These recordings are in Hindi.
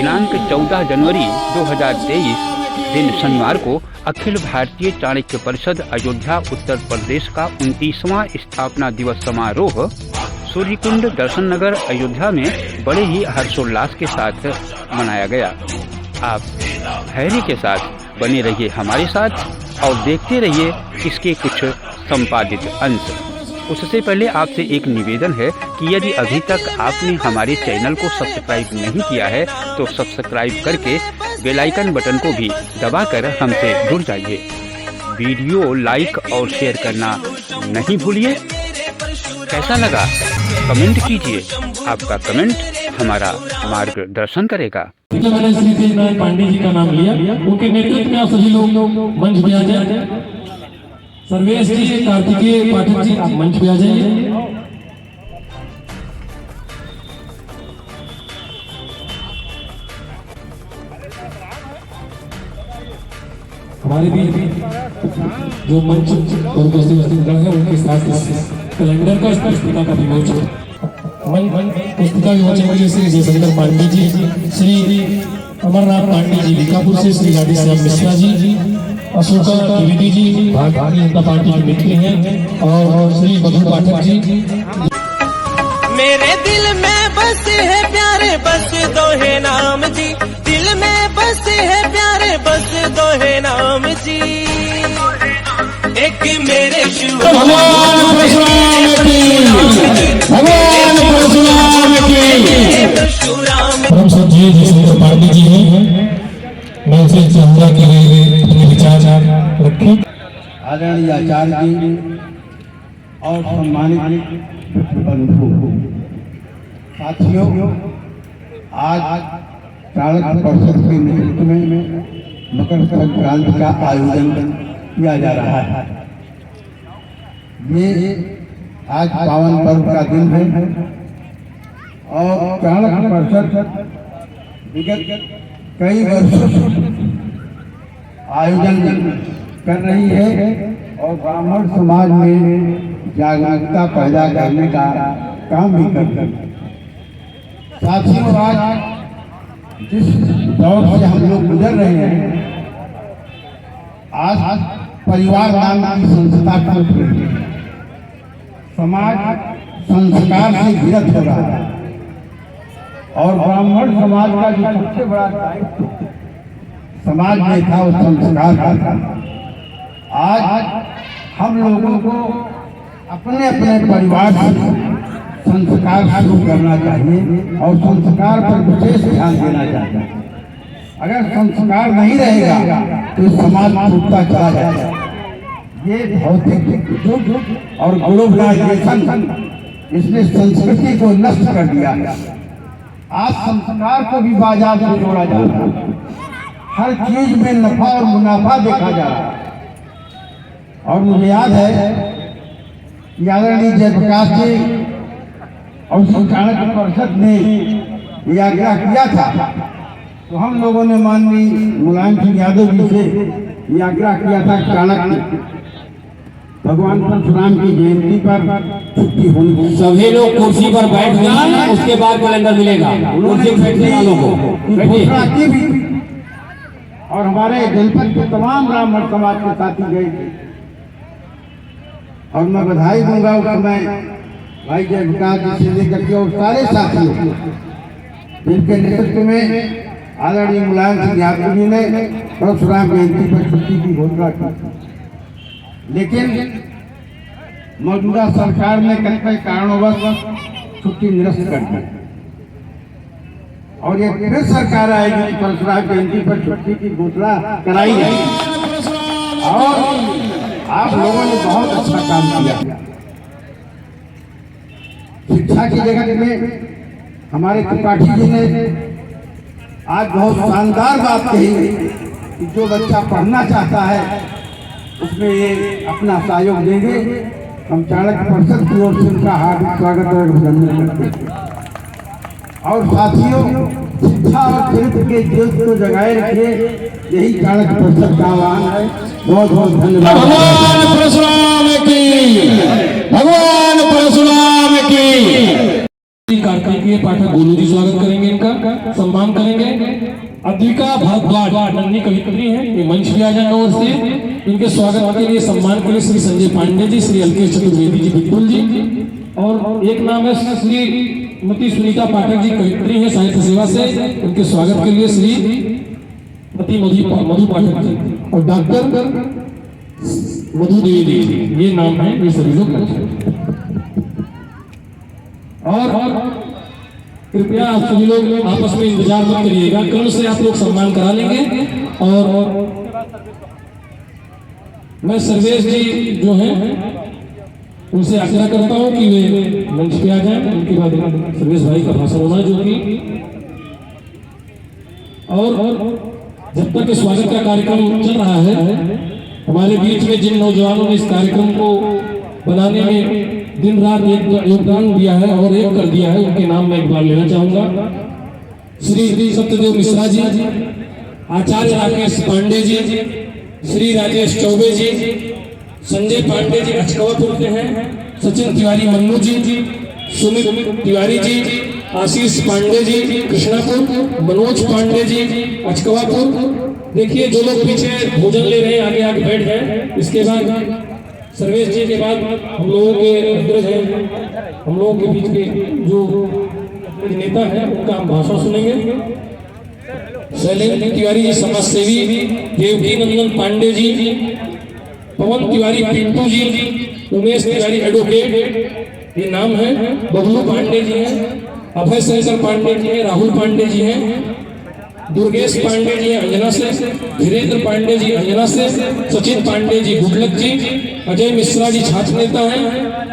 दिनांक 14 जनवरी 2023 दिन शनिवार को अखिल भारतीय चाणक्य परिषद अयोध्या उत्तर प्रदेश का 29वां स्थापना दिवस समारोह सूर्यकुंड दर्शन नगर अयोध्या में बड़े ही हर्षोल्लास के साथ मनाया गया। आप धैर्य के साथ बने रहिए हमारे साथ और देखते रहिए इसके कुछ संपादित अंश। उससे पहले आपसे एक निवेदन है कि यदि अभी तक आपने हमारे चैनल को सब्सक्राइब नहीं किया है तो सब्सक्राइब करके बेल आइकन बटन को भी दबाकर हमसे जुड़ जाइए। वीडियो लाइक और शेयर करना नहीं भूलिए। कैसा लगा कमेंट कीजिए, आपका कमेंट हमारा मार्गदर्शन करेगा। मैंने श्री तेजनाथ पांडे जी का नाम लिया, उनके नेतृत्व में सभी लोग मंच पे आ जाए। सर्वेश जी, कार्तिकेय पाठक जी, आप मंच पे आ जाइए। हमारे भी जो मंच और उपस्थित है उनके साथ कैलेंडर का पुस्तिका का विमोचन पुस्तिका विमोचन के लिए श्री जयशंकर पांडे जी, श्री अमरनाथ पांडे जी बीकापुर से, श्री राधे श्याम मिश्रा जी, अशोका द्विवेदी जी भारतीय जनता पार्टी के मित्र हैं, और श्री मधु पाठक जी। मेरे दिल में बसे है प्यारे बस दो है नाम जी, दिल में बसे है प्यारे बस दो है नाम जी। एक मेरे भगवान परशुराम परम श्रद्धेय जयशंकर पांडे जी हैं। मैं उनसे चाहूंगा कि वे अपने विचार रखें। आदरणीय आचार्य जी और सम्मानित बंधु साथियों, आज चाणक्य परिषद के नेतृत्व में मकर संक्रांति का आयोजन किया जा रहा है। ये आज पावन पर्व का दिन है और चाणक्य परिषद विगत कई वर्षों से आयोजन कर रही है और ब्राह्मण समाज में जागरूकता पैदा करने का काम भी करती है। साथियों, आज जिस दौर से हम लोग गुजर रहे हैं, आज परिवार नाम की संस्था टूट रही है। समाज संस्कार से विरत हो रहा है और ब्राह्मण समाज का जो सबसे बड़ा दायित्व समाज में था वो संस्कार का था। आज हम लोगों को अपने अपने परिवार से संस्कार शुरू करना चाहिए और संस्कार पर विशेष ध्यान देना चाहिए। अगर संस्कार नहीं रहेगा तो समाज टूटता चला जाएगा। ये भौतिक युग और ग्लोबलाइजेशन इसने संस्कृति को नष्ट कर दिया है। आज संस्कार को भी बाजार से जोड़ा जा रहा है, हर चीज में नफा और मुनाफा देखा जा रहा है। और मुझे याद है कि आदरणीय जयप्रकाश जी और चाणक्य परिषद ने यह आग्रह किया था, तो हम लोगों ने माननीय मुलायम सिंह यादव जी से यह आग्रह किया था चाणक्य भगवान परशुराम की जयंती पर छुट्टी होनी। सभी लोग कुर्सी पर बैठ जाएं, उसके बाद कैलेंडर मिलेगा। उन्होंने बैठने वालों को घोषणा की भी और हमारे जनपद के तमाम ब्राह्मण समाज के साथी गए थे। और मैं बधाई दूंगा उस समय भाई जयप्रकाश जी से लेकर के और सारे साथियों जिनके नेतृत्व में आदरणीय मुलायम सिंह यादव जी ने परशुराम जयंती पर छुट्टी की घोषणा की। लेकिन मौजूदा सरकार ने कई कारणोंवश छुट्टी निरस्त कर दी और ये फिर सरकार आएगी परशुराम जयंती पर छुट्टी की घोषणा कराई जाएगी। और आप लोगों ने बहुत अच्छा काम किया। शिक्षा की जगत में हमारे त्रिपाठी जी ने आज बहुत शानदार बात कही कि जो बच्चा पढ़ना चाहता है उसमें ये अपना सहयोग देंगे। हम चाणक्य परिषद की ओर से उनका हार्दिक स्वागत और अभिनंदन करते हैं। और साथियों, शिक्षा और चरित्र के ज्योति को जगाए रखिए, यही चाणक्य परिषद का आह्वान है। बहुत बहुत धन्यवाद। भगवान परशुराम की, भगवान परशुराम की। कार्तिकेय पाठक गोलू जी स्वागत करेंगे, इनका सम्मान करेंगे। अद्विका भारद्वाज नन्ही कवित्री है, ये मंच पे आ जाए और से इनके स्वागत के लिए सम्मान के लिए श्री संजय पांडे जी, श्री अलकेश चतुर्वेदी जी, बिल्कुल जी, और एक नाम है श्रीमती सुनीता पाठक जी, कवित्री है साहित्य सेवा से, उनके स्वागत के लिए श्रीमती मधु पाठक जी और डॉक्टर मधु देवी जी, ये नाम है, ये सभी लोग और कृपया आप सभी लोग आपस में इंतजार मत करिएगा, कल से आप लोग सम्मान करा लेंगे। और मैं सर्वेश जी जो हैं उनसे आग्रह करता हूं कि वे मंच पे आ जाएं, उनके बाद सर्वेश भाई का भाषण होना जो कि और जब तक स्वागत का कार्यक्रम चल रहा है, हमारे बीच में जिन नौजवानों ने इस कार्यक्रम को बनाने में दिन रात एक योगदान दिया है और एक कर दिया है, उनके नाम मैं एक बार लेना चाहूंगा। श्री सत्यदेव मिश्रा जी, आचार्य राकेश पांडे जी, श्री राजेश चौबे जी, संजय पांडे जी अचकवापुर के हैं, सचिन तिवारी मन्नू जी, सुमित तिवारी जी, आशीष पांडे जी कृष्णापुर, मनोज पांडे जी अचकवापुर। देखिए जो लोग पीछे भोजन ले रहे हैं आगे आगे बैठ जाए। इसके बाद सर्वेश जी के बाद हम लोगों के अग्रज हैं, हम लोगों के बीच के जो नेता हैं उनका हम भाषण सुनेंगे। शैलेंद्र तिवारी जी समाज सेवी, देवकी नंदन पांडे जी, पवन तिवारी पिंटू जी, उमेश तिवारी एडवोकेट, ये नाम है, बबलू पांडे जी हैं, अभय शंकर पांडे जी हैं, राहुल पांडे जी हैं, दुर्गेश पांडे जी अंजना से, धीरेन्द्र पांडे जी अंजना से, सचिन पांडे जी गुडलक जी, अजय मिश्रा जी छात्र नेता हैं,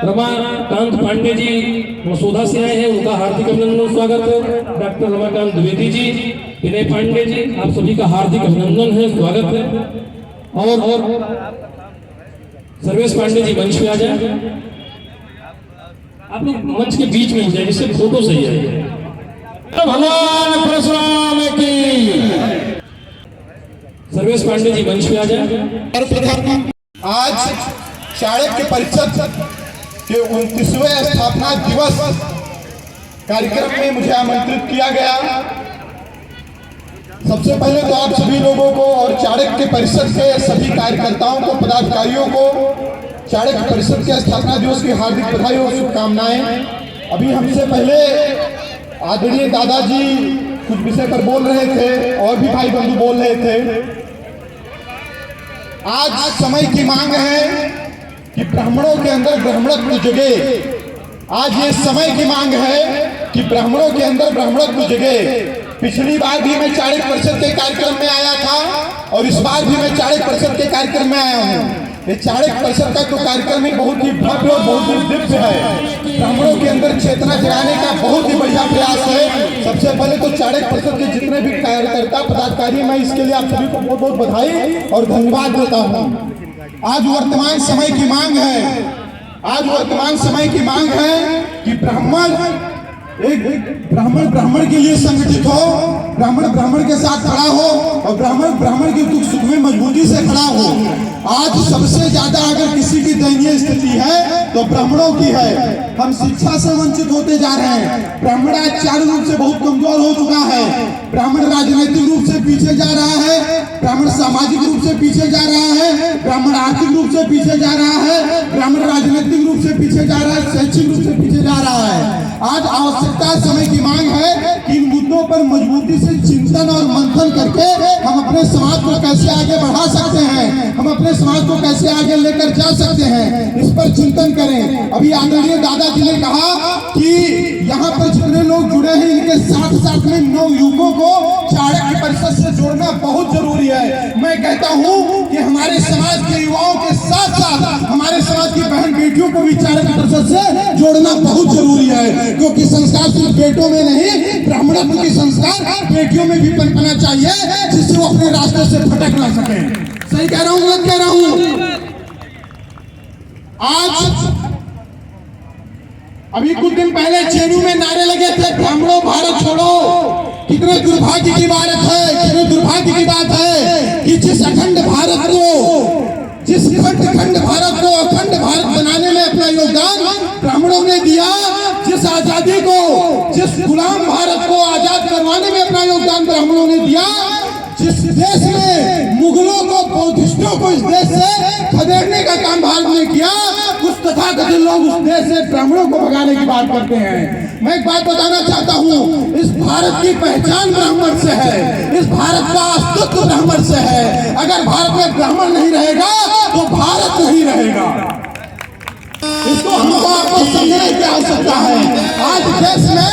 रमाकांत पांडे जी मसौदा से आए हैं, उनका हार्दिक अभिनंदन स्वागत है। डॉक्टर रमाकांत द्विवेदी जी, विनय पांडे जी, आप सभी का हार्दिक अभिनंदन है, स्वागत है। और सर्वेश पांडे जी मंच पे आ जाए, आप लोग मंच के बीच में हो जाए जिससे फोटो सही है। भगवान परशुराम की। सर्वेश पांडे जी मंच पे आ जाए। आज चाणक्य परिषद के 29वें स्थापना दिवस कार्यक्रम में मुझे आमंत्रित किया गया। सबसे पहले तो आप सभी लोगों को और चाणक्य परिषद के सभी कार्यकर्ताओं को, पदाधिकारियों को चाणक्य परिषद के स्थापना दिवस की हार्दिक बधाई और शुभकामनाएं। अभी हमसे पहले आदरणीय दादाजी कुछ विषय पर बोल रहे थे और भी भाई बंधु बोल रहे थे। आज समय की मांग है कि ब्राह्मणों के अंदर ब्राह्मणत्व जगे। आज ये समय की मांग है कि ब्राह्मणों के अंदर ब्राह्मणत्व जगे। पिछली बार भी मैं चाणक्य परिषद के कार्यक्रम में आया था और इस बार भी मैं चाणक्य परिषद के कार्यक्रम में आया हूँ। ये चाणक्य परिषद का तो कार्यक्रम ही बहुत ही भव्य और बहुत ही दिव्य है। ब्राह्मणों के अंदर चेतना जगाने का बहुत ही बढ़िया प्रयास है। सबसे पहले तो चाणक्य परिषद के जितने भी कार्यकर्ता पदाधिकारी, मैं इसके लिए आप सभी को बहुत बहुत बधाई और धन्यवाद देता हूँ। आज वर्तमान समय की मांग है, आज वर्तमान समय की मांग है कि ब्राह्मण ब्राह्मण के लिए संगठित हो, ब्राह्मण ब्राह्मण के साथ खड़ा हो और ब्राह्मण ब्राह्मण के दुख सुख में मजबूती से खड़ा हो। आज सबसे ज्यादा अगर किसी की दयनीय स्थिति है तो ब्राह्मणों की है। हम शिक्षा से वंचित होते जा रहे हैं। ब्राह्मण आज चारों रूप से बहुत कमजोर हो चुका है। ब्राह्मण राजनीतिक रूप से पीछे जा रहा है, ब्राह्मण सामाजिक रूप से पीछे जा रहा है, ब्राह्मण आर्थिक रूप से पीछे जा रहा है, ब्राह्मण राजनीतिक रूप से पीछे जा रहा है, शैक्षिक रूप से पीछे जा रहा है। आज आवश्यकता समय की मांग है कि इन मुद्दों पर मजबूती से चिंतन और मंथन करके हम अपने समाज को कैसे आगे बढ़ा सकते हैं, हम अपने समाज को कैसे आगे लेकर जा सकते हैं, इस पर चिंतन करें। अभी आदरणीय दादाजी ने कहा कि यहाँ पर जितने लोग जुड़े हैं इनके साथ साथ में नवयुवकों को चाणक्य परिषद से जोड़ना बहुत जरूरी है। मैं कहता हूँ कि हमारे समाज के युवाओं के साथ साथ हमारे समाज की बहन बेटियों को भी चाणक्य परिषद से जोड़ना बहुत जरूरी है, क्योंकि संस्कार सिर्फ बेटों में नहीं, ब्राह्मणत्व की संस्कार बेटियों में भी पनपना चाहिए, जिससे वो अपने रास्ते से भटक ना सके। सही कह रहा हूँ, गलत कह रहा हूँ? आज अभी कुछ दिन पहले चेरू में नारे लगे थे, ब्राह्मणों भारत छोड़ो। कितने दुर्भाग्य की बात है, कितने दुर्भाग्य की बात है कि जिस अखंड भारत को, जिस खंड भारत को अखंड भारत बनाने में अपना योगदान ब्राह्मणों ने दिया, जिस आजादी को जिस गुलाम भारत को आजाद करवाने में अपना योगदान ब्राह्मणों ने दिया, जिस देश में मुगलों को, बौद्धिस्टों को इस देश से खदेड़ने का काम भारत ने किया, उस तथाकथित लोग उस देश से ब्राह्मणों को भगाने की बात करते हैं। मैं एक बात बताना चाहता हूँ, इस भारत की पहचान ब्राह्मण से है, इस भारत का अस्तित्व ब्राह्मण से है। अगर भारत में ब्राह्मण नहीं रहेगा तो भारत नहीं रहेगा। इसको हमको आपको समझने की आवश्यकता है। आज देश में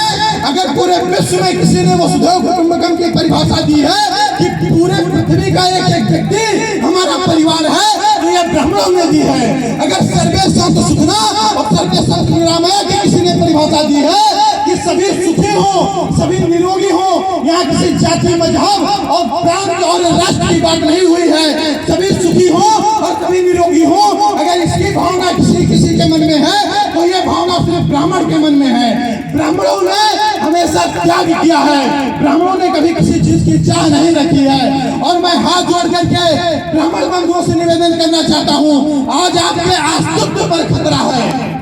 अगर पूरे विश्व में किसी ने वसुधैव कुटुंबकम की परिभाषा दी है कि पूरे पृथ्वी का एक एक व्यक्ति हमारा परिवार है, तो यह ब्राह्मणों ने दी है। अगर सर्वे संत सुखना और सर्वे संत निरामया की किसी ने परिभाषा दी है कि सभी सुखी हो, सभी निरोगी हो, यहाँ किसी जाति, मजहब और प्रांत और राष्ट्र की बात नहीं हुई है, सभी सुखी हो और सभी निरोगी हो। अगर इसकी भावना किसी के मन में है तो ये भावना सिर्फ ब्राह्मण के मन में है। ब्राह्मणों ने हमेशा त्याग किया है, ब्राह्मणों ने कभी किसी चीज की चाह नहीं रखी है। और मैं हाथ जोड़ करके ब्राह्मण बंधुओं से निवेदन करना चाहता हूँ, आज आपके अस्तित्व पर खतरा है,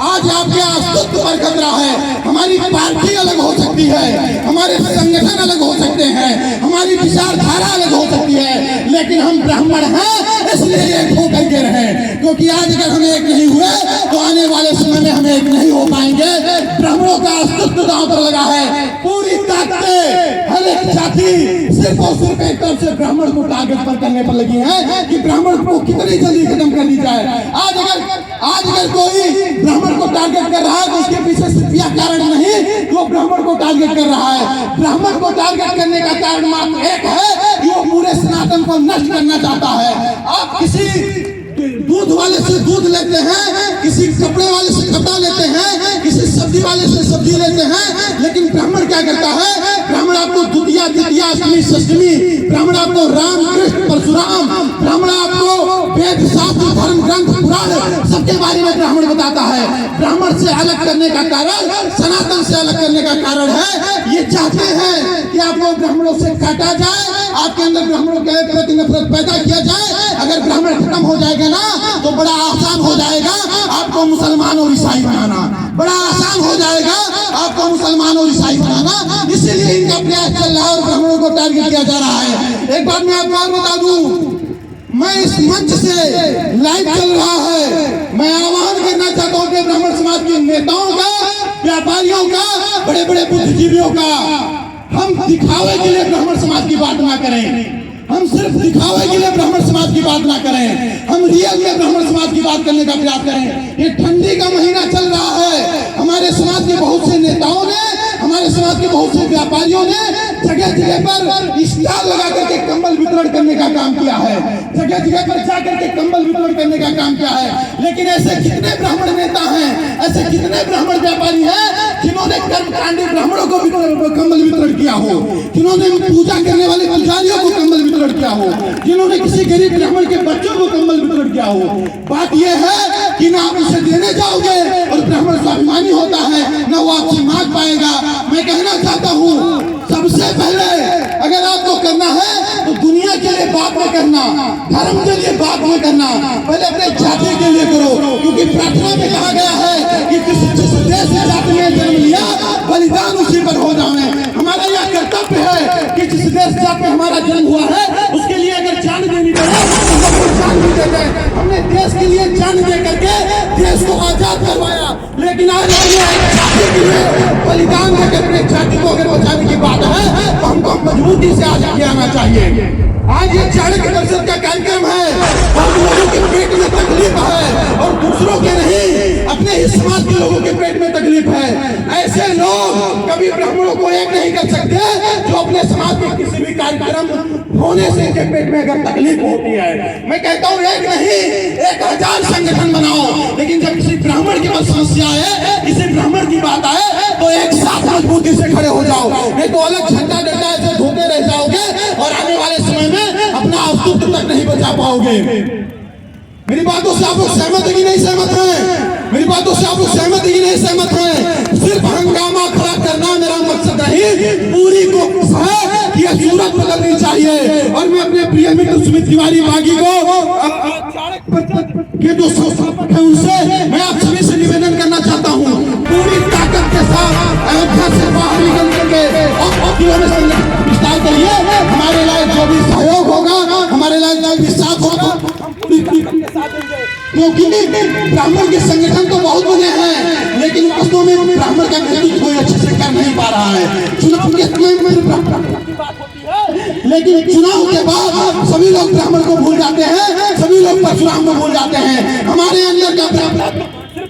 आज आपके अस्तित्व पर खतरा है। हमारी पार्टी अलग हो सकती है, हमारे संगठन अलग हो सकते हैं, हमारी विचारधारा अलग हो सकती है, लेकिन हम ब्राह्मण हैं इसलिए एक होकर के रहे। क्योंकि आज अगर हम एक नहीं हुए तो आने वाले समय में हम एक नहीं हो पाएंगे। ब्राह्मणों का अस्तित्व दांव पर लगा है। पूरी ताकतें हर एक जाति सिर्फ और सिर्फ एक तरफ से ब्राह्मण को टारगेट पर करने पर लगी है कि ब्राह्मण को कितनी जल्दी खत्म कर दी जाए। आज अगर कोई ब्राह्मण को टारगेट कर रहा है तो उसके पीछे सिर्फ यह कारण नहीं कि वो ब्राह्मण को टारगेट कर रहा है। ब्राह्मण को टारगेट करने का कारण मात्र एक है कि वो पूरे सनातन को नष्ट करना चाहता है। आप किसी दूध वाले से दूध लेते हैं, किसी कपड़े वाले से कपड़ा लेते हैं, किसी सब्जी वाले से सब्जी लेते हैं, लेकिन ब्राह्मण क्या करता है? ब्राह्मण आपको द्वितीया, द्वितीया, अष्टमी, षष्टमी, ब्राह्मण आपको राम, कृष्ण, परशुराम, ब्राह्मण आपको वेद, शास्त्र, धर्म ग्रंथ, पुराण सबके बारे में ब्राह्मण बताता है। ब्राह्मण से अलग करने का कारण, सनातन से अलग करने का कारण है ये चाहते हैं कि आपको ब्राह्मणों से काटा जाए, आपके अंदर ब्राह्मणों के प्रति नफरत पैदा किया जाए। अगर ब्राह्मण खत्म हो जाएगा ना तो बड़ा आसान हो जाएगा आपको मुसलमान और ईसाई बनाना, बड़ा आसान हो जाएगा आपको मुसलमान और ईसाई बनाना। इसीलिए इनका प्रयास चल रहा है और ब्राह्मणों को टारगेट किया जा रहा है। एक बात मैं आपको और बता दूं, मैं इस मंच से लाइव चल रहा है, मैं आह्वान करना चाहता हूँ कि ब्राह्मण समाज के नेताओं का, व्यापारियों का, बड़े बड़े बुद्धिजीवियों का, हम दिखावे के लिए ब्राह्मण समाज की बात ना करें, हम सिर्फ दिखावे के लिए ब्राह्मण समाज की बात ना करें, हम रियल में ब्राह्मण समाज की बात करने का प्रयास करें। ये ठंडी का महीना चल रहा है, हमारे समाज के बहुत से नेताओं ने, हमारे समाज के बहुत से व्यापारियों ने जगह जगह पर स्टॉल लगा करके कंबल वितरण करने का काम किया है, जगह जगह पर जाकर के कंबल वितरण करने का काम किया है। लेकिन ऐसे कितने ब्राह्मण नेता हैं, ऐसे कितने ब्राह्मण व्यापारी हैं जिन्होंने कर्मकांडी ब्राह्मणों को कंबल वितरण किया हो, जिन्होंने पूजा करने वाले पुजारियों को कंबल वितरण किया हो, जिन्होंने किसी गरीब ब्राह्मण के बच्चों को कंबल वितरण किया हो। बात यह है कि ना आप उसे देने जाओगे और ब्राह्मण स्वाभिमानी होता है, ना वो आपसे मांग पाएगा। मैं कहना चाहता हूँ, सबसे पहले अगर आपको करना है तो दुनिया के लिए बात में करना, धर्म के लिए बात में करना, पहले अपने जाति के लिए करो। क्योंकि प्रार्थना में कहा गया है कि जिस देश या जाति में जन्म लिया बलिदान उसी पर हो जाए। हमारा यह कर्तव्य है कि जिस देश जाति में हमारा जन्म हुआ है उसके लिए अगर जान देनी पड़े तो हम जान भी देते हैं। हमने देश के लिए जान दे करके देश को आजाद करवाया, लेकिन आज जाति के लिए बलिदान देकर अपने जाति को अगर बचाने की बात है तो हमको मजबूती से आगे आना चाहिए। आज ये चाणक्य दर्शन का कार्यक्रम है और लोगों के पेट में तकलीफ है और दूसरों के नहीं, अपने ही समाज के लोगों के पेट में तकलीफ है। ऐसे लोग कभी ब्राह्मणों को एक नहीं कर सकते जो अपने समाज के किसी भी कार्यक्रम होने से इनके पेट में अगर तकलीफ होती है। मैं कहता हूँ एक नहीं 1000 संगठन बनाओ, लेकिन जब किसी ब्राह्मण की पास समस्या है, किसी ब्राह्मण की बात आए तो एक साथ मजबूती से खड़े हो जाओ, नहीं तो अलग झंडा डंडा ऐसे धोते रह जाओगे और आने वाले समय में अपना अस्तित्व तक नहीं बचा पाओगे। मेरी बातों से आप लोग सहमत है कि नहीं सहमत हैं? मेरी बातों से आप लोग सहमत है कि नहीं सहमत हैं? सिर्फ हंगामा खड़ा करना मेरा मकसद नहीं, पूरी कोशिश है कि यह सूरत बदलनी चाहिए। और मैं अपने प्रिय मित्र सुमित तिवारी बागी को के जो संस्थापक है उनसे मैं आप सभी से निवेदन करना चाहता हूँ, पूरी ताकत के साथ अयोध्या से बाहर निकल के और किलोमीटर विस्तार करिए। हमारे लायक जो भी सहयोग होगा, हमारे लायक जो भी साथ होगा, क्योंकि ब्राह्मण के संगठन तो बहुत बने हैं, लेकिन वास्तव में ब्राह्मण का नेतृत्व कोई अच्छे से कर नहीं पा रहा है। चुनाव के समय में लेकिन चुनाव के बाद सभी लोग ब्राह्मण को भूल जाते हैं, सभी लोग परशुराम को भूल जाते हैं। हमारे अंदर का ब्राह्मण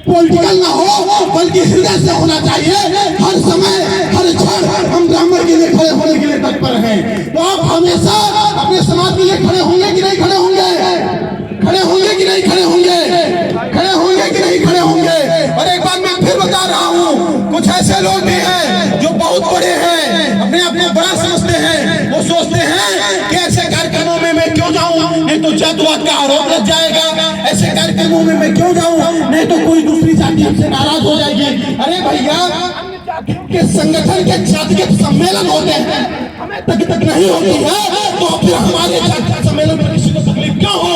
पॉलिटिकल ना हो, बल्कि हृदय से होना चाहिए। हर समय हर क्षण हम ब्राह्मण के लिए खड़े होने के लिए तत्पर हैं। तो आप हमेशा अपने समाज के लिए खड़े होंगे कि नहीं खड़े होंगे? खड़े होंगे कि नहीं खड़े होंगे? खड़े होंगे कि नहीं खड़े होंगे? और एक बात मैं फिर बता रहा हूँ, कुछ ऐसे लोग भी हैं जो बहुत बड़े हैं, अपने आप को बड़ा समझते हैं। वो सोचते हैं कि ऐसे कार्यक्रमों में मैं क्यों जाऊं, नहीं तो जातवाद का आरोप लग जाएगा। ऐसे कार्यक्रमों में मैं क्यों जाऊं, नहीं तो कोई दूसरी जाति हमसे नाराज हो जाएगी। अरे भैया, के संगठन के जातिगत सम्मेलन होते हैं, हमें तक नहीं होती है, तो फिर हमारे जातिगत सम्मेलन पर किसी को तकलीफ क्यों हो?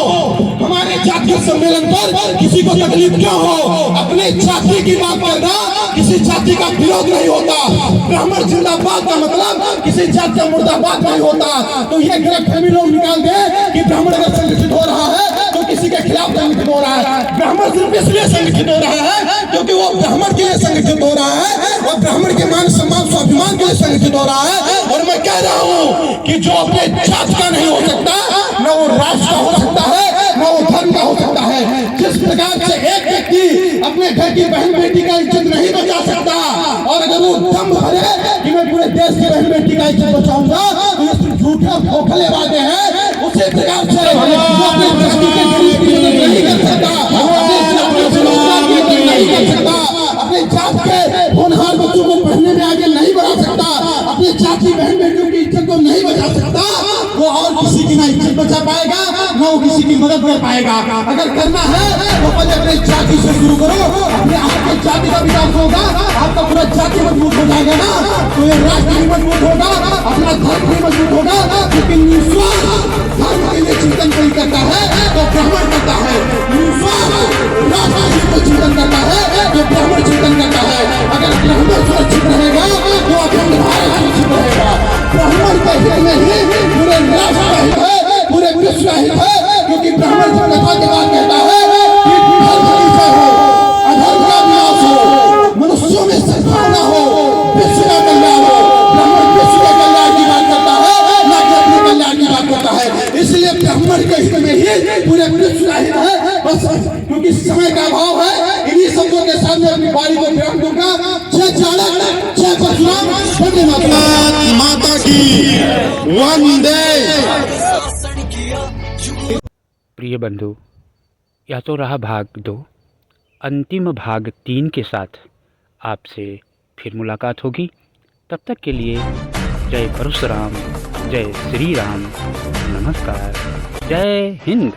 हमारे जातिगत सम्मेलन पर किसी को तकलीफ क्यों हो? अपने जाति की बात करना किसी जाति का विरोध नहीं होता। ब्राह्मण जिंदाबाद का मतलब किसी जाति का मुर्दाबाद नहीं होता। तो ये गलतफहमी लोग निकाल दे कि ब्राह्मण अगर संगठित हो रहा है तो किसी के खिलाफ संगठित हो रहा है। ब्राह्मण सिर्फ इसलिए संगठित हो रहा है क्योंकि वो ब्राह्मण के लिए संगठित हो रहा है और ब्राह्मण के मान सम्मान स्वाभिमान के लिए संगठित हो रहा है। और मैं कह रहा हूँ कि जो अपने जात का नहीं हो सकता, न वो राष्ट्र का हो सकता है, न वो धर्म का हो सकता है। जिस प्रकार से एक व्यक्ति अपने घर की बहन बेटी का इज्जत नहीं बचा सकता, और अगर वो दम भरे कि मैं पूरे देश की बहन बेटी का इज्जत बचाऊंगा, तो ये सिर्फ झूठे खोखले वादे हैं। उसी प्रकार से अपने बस्ती के गरीब की मदद नहीं कर सकता, नहीं कर सकता, अपने जात के होनहार बच्चों को पढ़ने में आगे नहीं बढ़ा सकता, अपने जाति बहन बेटियों की इज्जत को नहीं बचा सकता, वो और किसी की ना इज्जत बचा पाएगा, ना वो किसी की मदद कर पाएगा। अगर करना है तो पहले अपने जाति से शुरू करो। अपने आपके जाति का विकास होगा, आपका पूरा जाति मजबूत हो जाएगा ना, तो ये राष्ट्र भी मजबूत होगा, अपना धर्म भी मजबूत होगा। लेकिन निस्वार्थ धर्म के लिए चिंतन कोई करता है तो ब्राह्मण करता है, निस्वार्थ राष्ट्र को चिंतन करता है तो ब्राह्मण चिंतन करता है। अगर ब्राह्मण सुरक्षित रहेगा तो अखंड भारत सुरक्षित रहेगा। ब्राह्मण का हित में ही पूरे राष्ट्र का हित है, पूरे विश्व का हित है। क्योंकि ब्राह्मण जो कथा के बाद कहता है कि धर्म हिंसा हो, अधर्म का विनाश हो, मनुष्यों में सद्भावना हो, विश्व का कल्याण हो। ब्राह्मण विश्व के कल्याण की बात करता है, ना कि अपने कल्याण की बात करता है। इसलिए ब्राह्मण के हित में ही पूरे विश्व का हित है। बस क्योंकि समय का अभाव है, इन्हीं शब्दों के साथ मैं अपनी बारी को विराम दूंगा। जय चाणक्य, जय परशुराम, वंदे मातरम। माता की वंदे। प्रिय बंधु, यह तो रहा भाग 2। अंतिम भाग 3 के साथ आपसे फिर मुलाकात होगी। तब तक के लिए जय परशुराम, जय श्री राम, नमस्कार, जय हिंद।